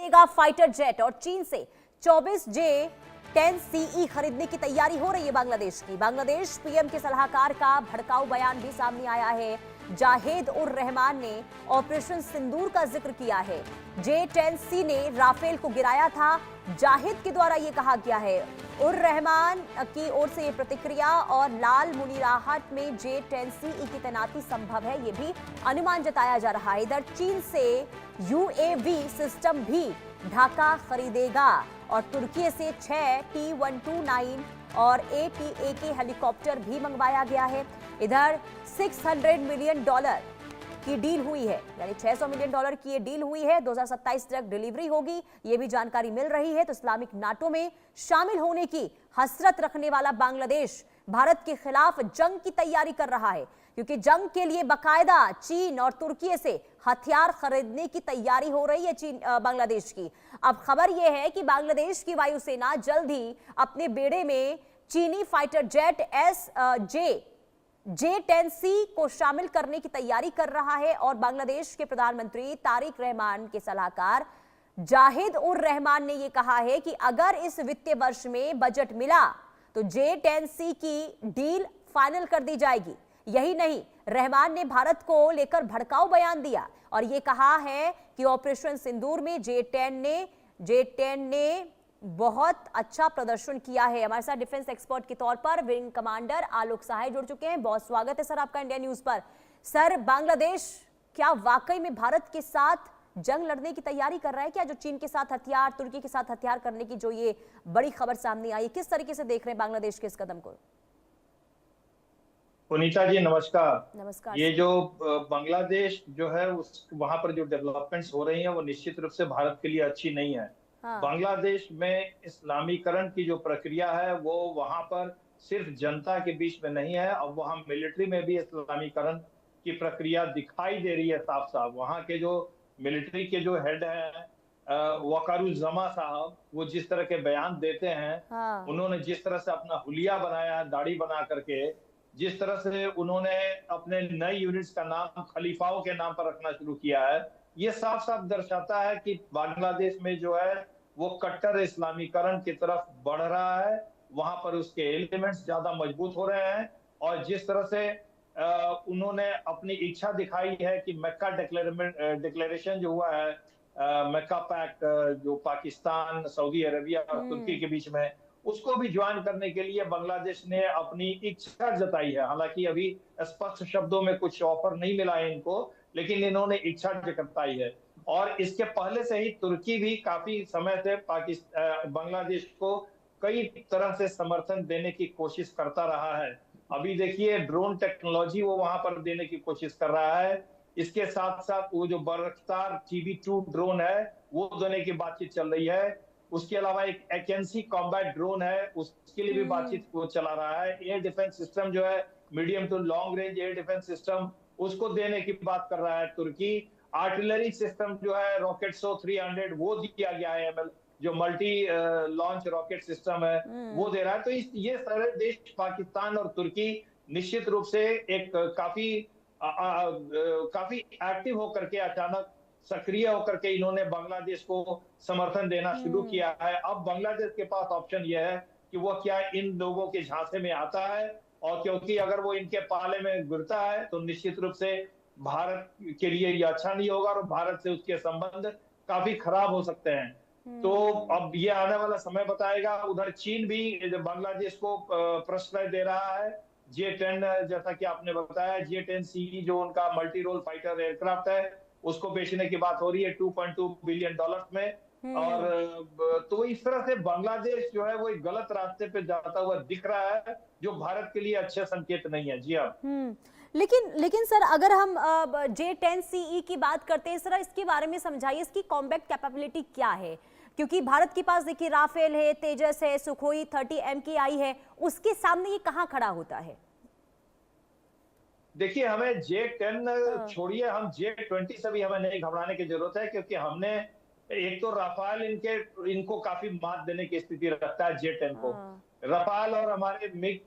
खरीदेगा fighter jet और चीन से 24J-10CE खरीदने की तैयारी हो रही है बांग्लादेश की। बांग्लादेश पीएम के सलाहकार का भड़काऊ बयान भी सामने आया है। जाहिद उर रहमान ने ऑपरेशन सिंदूर का जिक्र किया है। J-10C ने राफेल को गिराया था, जाहिद के द्वारा यह कहा गया है। उर रहमान की ओर से यह प्रतिक्रिया और लाल मुनीराहट में J-10CE की तैनाती संभव है, यह भी अनुमान जताया जा रहा है। इधर चीन से UAV सिस्टम भी ढाका खरीदेगा और तुर्की से 6 T-129 और ATA हेलीकॉप्टर भी मंगवाया गया है। इधर $600 मिलियन की डील हुई है, यानी $600 मिलियन की ये डील हुई है। 2027 तक डिलीवरी होगी, ये भी जानकारी मिल रही है। तो इस्लामिक नाटो में शामिल होने की हसरत रखने वाला बांग्लादेश भारत के खिलाफ जंग की तैयारी कर रहा है, क्योंकि जंग के लिए बकायदा चीन और तुर्की से हथियार खरीदने की तैयारी हो रही है बांग्लादेश की। अब खबर यह है कि बांग्लादेश की वायुसेना जल्द ही अपने बेड़े में चीनी फाइटर जेट J-10C को शामिल करने की तैयारी कर रहा है और बांग्लादेश के प्रधानमंत्री तारिक रहमान के सलाहकार जाहिद उर रहमान ने यह कहा है कि अगर इस वित्तीय वर्ष में बजट मिला तो J-10C की डील फाइनल कर दी जाएगी। यही नहीं, रहमान ने भारत को लेकर भड़काऊ बयान दिया और यह कहा है कि ऑपरेशन सिंदूर में J-10 ने बहुत अच्छा प्रदर्शन किया है। हमारे साथ डिफेंस एक्सपर्ट के तौर पर विंग कमांडर आलोक सहाय जुड़ चुके हैं। बहुत स्वागत है सर आपका इंडिया न्यूज पर। सर, बांग्लादेश क्या वाकई में भारत के साथ जंग लड़ने की तैयारी कर रहा है क्या? जो चीन के साथ हथियार, तुर्की के साथ हथियार करने की जो ये बड़ी खबर सामने आई, किस तरीके से देख रहे हैं बांग्लादेश के इस कदम को? पुनीता जी नमस्कार। नमस्कार। ये जो बांग्लादेश जो है उस वहां पर जो डेवलपमेंट्स हो रही हैं वो निश्चित रूप से भारत के लिए अच्छी नहीं है। हाँ। बांग्लादेश में इस्लामीकरण की जो प्रक्रिया है वो वहां पर सिर्फ जनता के बीच में नहीं है, अब वहां मिलिट्री में भी इस्लामीकरण की प्रक्रिया दिखाई दे रही है साफ साफ। वहां के जो मिलिट्री के जो हेड हैं वकारुज्जमा साहब, वो जिस तरह के बयान देते हैं, हाँ। उन्होंने जिस तरह से अपना हुलिया बनाया, दाढ़ी बना करके, जिस तरह से उन्होंने अपने नए यूनिट्स का नाम खलीफाओं के नाम पर रखना शुरू किया है, ये साफ साफ दर्शाता है कि बांग्लादेश में जो है वो कट्टर इस्लामीकरण की तरफ बढ़ रहा है। वहां पर उसके एलिमेंट्स ज्यादा मजबूत हो रहे हैं और जिस तरह से उन्होंने अपनी इच्छा दिखाई है कि मक्का डिक्लेरेशन जो हुआ है, मक्का पैक्ट जो पाकिस्तान, सऊदी अरेबिया और तुर्की के बीच में, उसको भी ज्वाइन करने के लिए बांग्लादेश ने अपनी इच्छा जताई है। हालांकि अभी स्पष्ट शब्दों में कुछ ऑफर नहीं मिला है इनको, लेकिन इन्होंने इच्छा जताई है। और इसके पहले से ही तुर्की भी काफी समय से बांग्लादेश को कई तरह से समर्थन देने की कोशिश करता रहा है। अभी देखिए ड्रोन टेक्नोलॉजी वो वहां पर देने की कोशिश कर रहा है। इसके साथ साथ वो जो बरख्तार TB2 ड्रोन है वो देने की बातचीत चल रही है। उसके अलावा एक एकेंसी कॉम्बैट ड्रोन है, उसके लिए भी बातचीत वो चला रहा है। एयर डिफेंस सिस्टम जो है, medium to long range air defence system, उसको देने की बात कर रहा है तुर्की। आर्टिलरी सिस्टम जो है रॉकेट SO 300 वो दिया गया है, जो मल्टी लॉन्च रॉकेट सिस्टम है वो दे रहा है। तो ये सारे देश पाकिस्तान और तुर्की निश्चित रूप से एक काफी एक्टिव होकर के, अचानक सक्रिय होकर के इन्होंने बांग्लादेश को समर्थन देना शुरू किया है। अब बांग्लादेश के पास ऑप्शन यह है कि वो क्या इन लोगों के झांसे में आता है, और क्योंकि अगर वो इनके पाले में गिरता है तो निश्चित रूप से भारत के लिए ये अच्छा नहीं होगा और भारत से उसके संबंध काफी खराब हो सकते हैं। तो अब ये आने वाला समय बताएगा। उधर चीन भी बांग्लादेश को प्रश्रय दे रहा है। J-10, जैसा कि आपने बताया, J-10C जो उनका मल्टी रोल फाइटर एयरक्राफ्ट है, उसको बेचने की बात हो रही है $2.2 बिलियन में। और तो इस तरह से बांग्लादेश जो है वो एक गलत रास्ते पे जाता हुआ दिख रहा है, जो भारत के लिए अच्छे संकेत नहीं है। जी हाँ। लेकिन सर, अगर हम J-10CE की बात करते हैं, सर इसके बारे में समझाइए, इसकी कॉम्बैट कैपेबिलिटी क्या है? क्योंकि भारत के पास देखिए राफेल है, तेजस है, सुखोई 30 MKI है, उसके सामने ये कहां खड़ा होता है? देखिए, हमें J-10 छोड़िए, हम J-20 से भी हमें नहीं घबराने की जरूरत है, क्योंकि हमने एक तो राफेल इनको काफी मात देने की स्थिति रखता है J-10 को। राफेल और हमारे मिग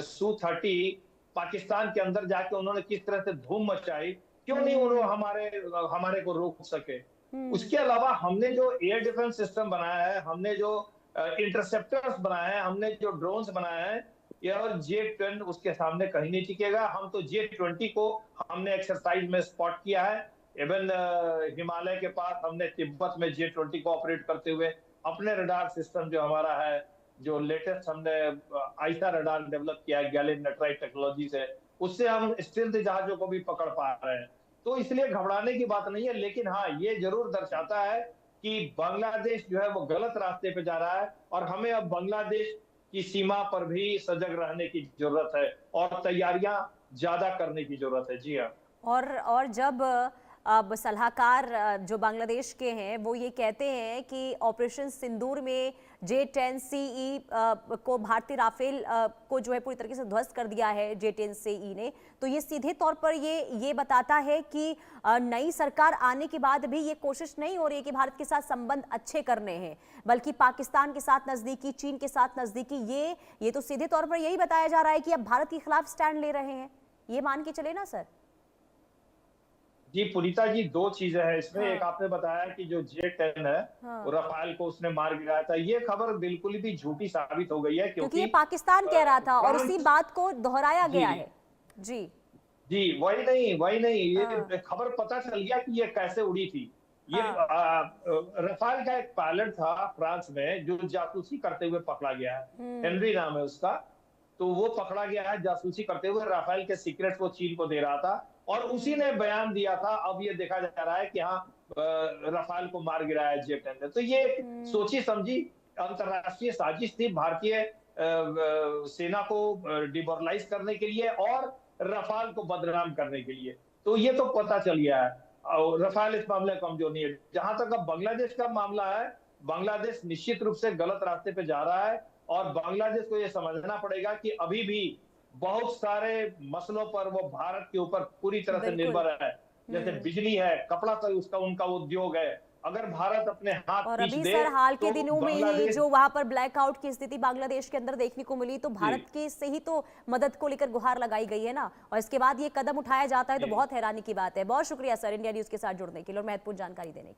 Su-30 पाकिस्तान के अंदर जाके उन्होंने किस तरह से धूम मचाई, क्यों नहीं उन्होंने हमारे को रोक सके। उसके अलावा हमने जो एयर डिफेंस सिस्टम बनाया है, हमने जो इंटरसेप्टर्स बनाए हैं, हमने जो ड्रोन्स बनाए हैं, ये और J-10 उसके सामने कहीं नहीं टिकेगा। हम तो J-20 को हमने एक्सरसाइज में स्पॉट किया है। इवन हिमालय के पास हमने तिब्बत में J-20 को ऑपरेट करते हुए अपने रडार सिस्टम जो हमारा है, जो लेटेस्ट हमने आइसा रडार डेवलप किया है गैलियम नाइट्राइड टेक्नोलॉजी से, उससे हम स्टील्थ जहाजों को भी पकड़ पा रहे हैं। तो इसलिए घबराने की बात नहीं है, लेकिन हाँ, ये जरूर दर्शाता है कि बांग्लादेश जो है वो गलत रास्ते पे जा रहा है और हमें अब बांग्लादेश की सीमा पर भी सजग रहने की जरूरत है और तैयारियां ज्यादा करने की जरूरत है। जी हाँ। और जब अब सलाहकार जो बांग्लादेश के हैं वो ये कहते हैं कि ऑपरेशन सिंदूर में J-10CE को भारतीय राफेल को जो है पूरी तरीके से ध्वस्त कर दिया है J-10CE ने, तो ये सीधे तौर पर ये बताता है कि नई सरकार आने के बाद भी ये कोशिश नहीं हो रही है कि भारत के साथ संबंध अच्छे करने हैं, बल्कि पाकिस्तान के साथ नजदीकी, चीन के साथ नजदीकी, ये तो सीधे तौर पर यही बताया जा रहा है कि अब भारत के खिलाफ स्टैंड ले रहे हैं। ये मान के चले ना सर? जी पुनीता जी, दो चीजें हैं इसमें। हाँ। एक आपने बताया कि जो J-10 है हाँ। वो रफाल को उसने मार गिराया था, ये खबर बिल्कुल भी झूठी साबित हो गई है, क्योंकि ये पाकिस्तान कह रहा था और उसी बात को दोहराया गया जी है। जी जी, वही नहीं, ये हाँ। खबर पता चल गया कि ये कैसे उड़ी थी। ये हाँ। रफाल का एक पायलट था फ्रांस में जो जासूसी करते हुए पकड़ा गया है, हेनरी नाम है उसका। तो वो पकड़ा गया है जासूसी करते हुए, राफेल के सीक्रेट्स वो चीन को दे रहा था और उसी ने बयान दिया था। अब ये देखा जा रहा है कि हाँ, राफेल को मार गिराया J-10 ने। तो ये एक सोची समझी अंतरराष्ट्रीय साजिश थी भारतीय सेना को डिमोरलाइज करने के लिए और रफाल को बदनाम करने के लिए। तो ये तो पता चल गया है और रफाल इस मामले में कमजोर नहीं है। जहां तक अब बांग्लादेश का मामला है, बांग्लादेश निश्चित रूप से गलत रास्ते पे जा रहा है और बांग्लादेश को ये समझना पड़ेगा कि अभी भी बहुत सारे मसलों पर वो भारत के ऊपर पूरी तरह से निर्भर है। जैसे बिजली है, कपड़ा का उसका उनका उद्योग है। अगर भारत अपने हाथ और खींच अभी दे सर हाल के तो दिनों में ही जो वहां पर ब्लैकआउट की स्थिति बांग्लादेश के अंदर देखने को मिली, तो भारत के से ही तो मदद को लेकर गुहार लगाई गई है ना, और इसके बाद ये कदम उठाया जाता है तो बहुत हैरानी की बात है। बहुत शुक्रिया सर इंडिया न्यूज के साथ जुड़ने के लिए और महत्वपूर्ण जानकारी देने के लिए।